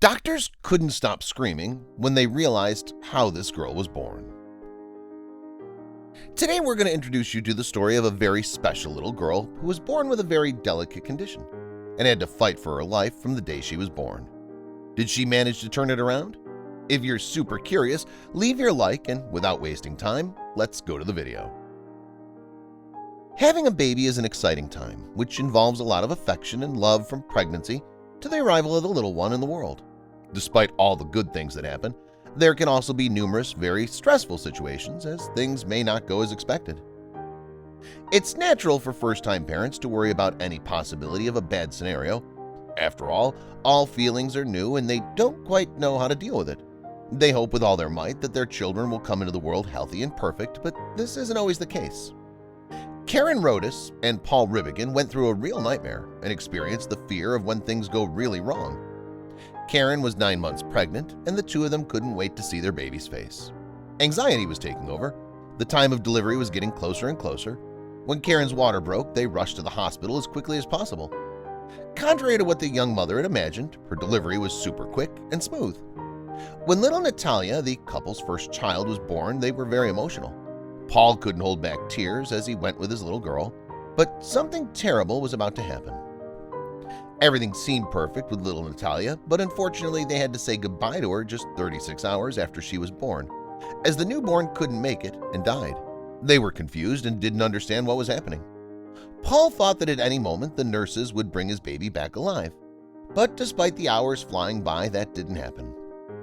Doctors couldn't stop screaming when they realized how this girl was born. Today we're going to introduce you to the story of a very special little girl who was born with a very delicate condition and had to fight for her life from the day she was born. Did she manage to turn it around? If you're super curious, leave your like and without wasting time, let's go to the video. Having a baby is an exciting time, which involves a lot of affection and love from pregnancy to the arrival of the little one in the world. Despite all the good things that happen, there can also be numerous very stressful situations as things may not go as expected. It's natural for first-time parents to worry about any possibility of a bad scenario. After all feelings are new and they don't quite know how to deal with it. They hope with all their might that their children will come into the world healthy and perfect, but this isn't always the case. Karen Rodas and Paul Ribigan went through a real nightmare and experienced the fear of when things go really wrong. Karen was 9 months pregnant, and the two of them couldn't wait to see their baby's face. Anxiety was taking over. The time of delivery was getting closer and closer. When Karen's water broke, they rushed to the hospital as quickly as possible. Contrary to what the young mother had imagined, her delivery was super quick and smooth. When little Natalia, the couple's first child, was born, they were very emotional. Paul couldn't hold back tears as he went with his little girl, but something terrible was about to happen. Everything seemed perfect with little Natalia, but unfortunately they had to say goodbye to her just 36 hours after she was born, as the newborn couldn't make it and died. They were confused and didn't understand what was happening. Paul thought that at any moment the nurses would bring his baby back alive, but despite the hours flying by, that didn't happen.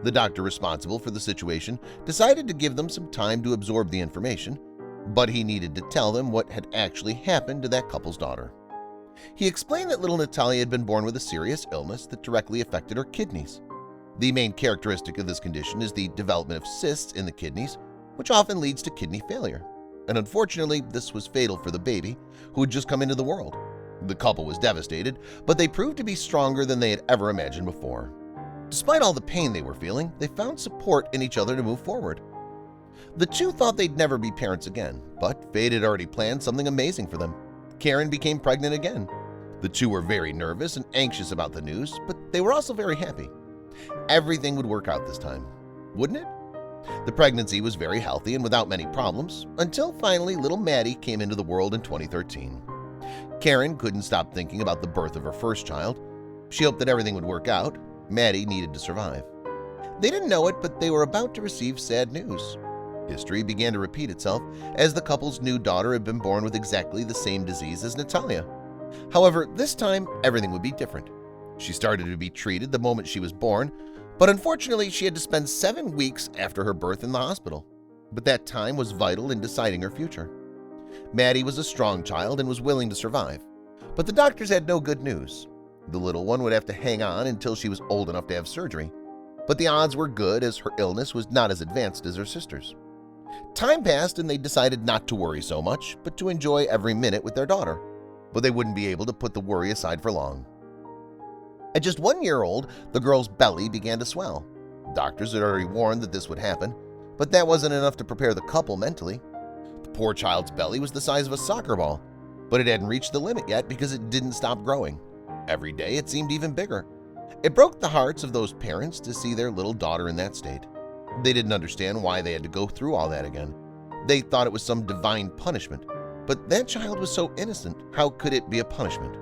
The doctor responsible for the situation decided to give them some time to absorb the information, but he needed to tell them what had actually happened to that couple's daughter. He explained that little Natalia had been born with a serious illness that directly affected her kidneys. The main characteristic of this condition is the development of cysts in the kidneys, which often leads to kidney failure. And unfortunately, this was fatal for the baby, who had just come into the world. The couple was devastated, but they proved to be stronger than they had ever imagined before. Despite all the pain they were feeling, they found support in each other to move forward. The two thought they'd never be parents again, but fate had already planned something amazing for them. Karen became pregnant again. The two were very nervous and anxious about the news, but they were also very happy. Everything would work out this time, wouldn't it? The pregnancy was very healthy and without many problems, until finally little Maddie came into the world in 2013. Karen couldn't stop thinking about the birth of her first child. She hoped that everything would work out. Maddie needed to survive. They didn't know it, but they were about to receive sad news. History began to repeat itself as the couple's new daughter had been born with exactly the same disease as Natalia. However, this time everything would be different. She started to be treated the moment she was born, but unfortunately she had to spend 7 weeks after her birth in the hospital. But that time was vital in deciding her future. Maddie was a strong child and was willing to survive, but the doctors had no good news. The little one would have to hang on until she was old enough to have surgery, but the odds were good as her illness was not as advanced as her sister's. Time passed and they decided not to worry so much, but to enjoy every minute with their daughter. But they wouldn't be able to put the worry aside for long. At just 1 year old, the girl's belly began to swell. Doctors had already warned that this would happen, but that wasn't enough to prepare the couple mentally. The poor child's belly was the size of a soccer ball, but it hadn't reached the limit yet because it didn't stop growing. Every day it seemed even bigger. It broke the hearts of those parents to see their little daughter in that state. They didn't understand why they had to go through all that again. They thought it was some divine punishment, but that child was so innocent. How could it be a punishment?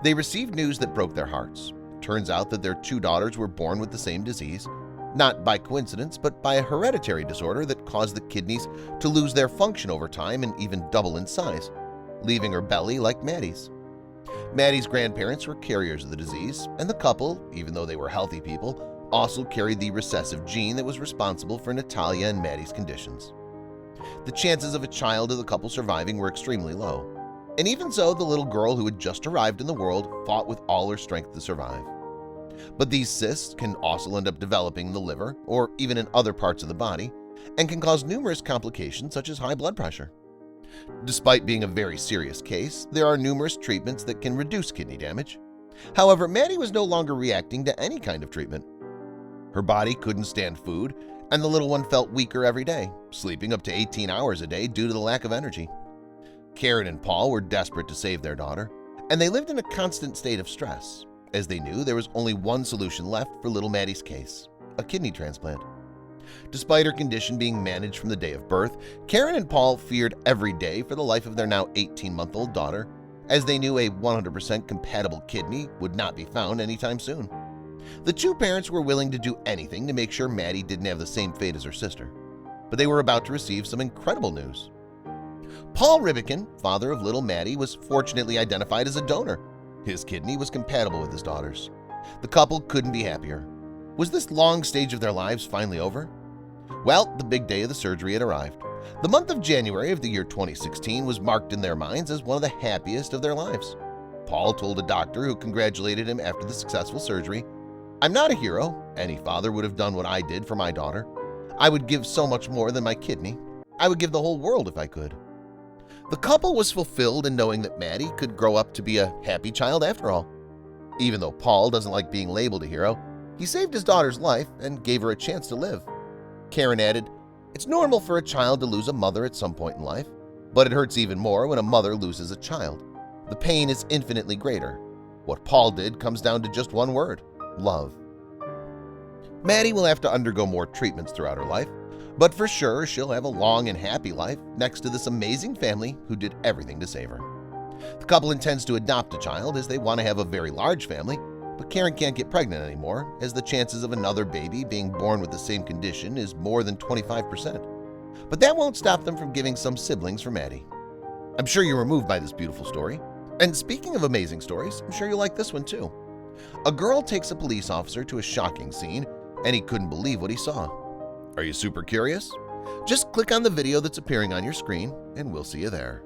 They received news that broke their hearts. It turns out that their 2 daughters were born with the same disease, not by coincidence, but by a hereditary disorder that caused the kidneys to lose their function over time and even double in size, leaving her belly like Maddie's. Maddie's grandparents were carriers of the disease, and the couple, even though they were healthy people, also carried the recessive gene that was responsible for Natalia and Maddie's conditions. The chances of a child of the couple surviving were extremely low, and even so, the little girl who had just arrived in the world fought with all her strength to survive. But these cysts can also end up developing in the liver or even in other parts of the body and can cause numerous complications such as high blood pressure. Despite being a very serious case, there are numerous treatments that can reduce kidney damage. However, Maddie was no longer reacting to any kind of treatment. Her body couldn't stand food, and the little one felt weaker every day, sleeping up to 18 hours a day due to the lack of energy. Karen and Paul were desperate to save their daughter, and they lived in a constant state of stress. as they knew there was only one solution left for little Maddie's case: a kidney transplant. Despite her condition being managed from the day of birth, Karen and Paul feared every day for the life of their now 18-month-old daughter, as they knew a 100% compatible kidney would not be found anytime soon. The two parents were willing to do anything to make sure Maddie didn't have the same fate as her sister, but they were about to receive some incredible news. Paul Ribikin, father of little Maddie, was fortunately identified as a donor. His kidney was compatible with his daughter's. The couple couldn't be happier. Was this long stage of their lives finally over? Well, the big day of the surgery had arrived. The month of January of the year 2016 was marked in their minds as one of the happiest of their lives. Paul told a doctor who congratulated him after the successful surgery, "I'm not a hero. Any father would have done what I did for my daughter. I would give so much more than my kidney. I would give the whole world if I could." The couple was fulfilled in knowing that Maddie could grow up to be a happy child after all. Even though Paul doesn't like being labeled a hero, he saved his daughter's life and gave her a chance to live. Karen added, "It's normal for a child to lose a mother at some point in life, but it hurts even more when a mother loses a child. The pain is infinitely greater. What Paul did comes down to just one word: love." Maddie will have to undergo more treatments throughout her life, but for sure she'll have a long and happy life next to this amazing family who did everything to save her. The couple intends to adopt a child as they want to have a very large family, but Karen can't get pregnant anymore as the chances of another baby being born with the same condition is more than 25%. But that won't stop them from giving some siblings for Maddie. I'm sure you were moved by this beautiful story. And speaking of amazing stories, I'm sure you'll like this one too. A girl takes a police officer to a shocking scene, and he couldn't believe what he saw. Are you super curious? Just click on the video that's appearing on your screen, and we'll see you there.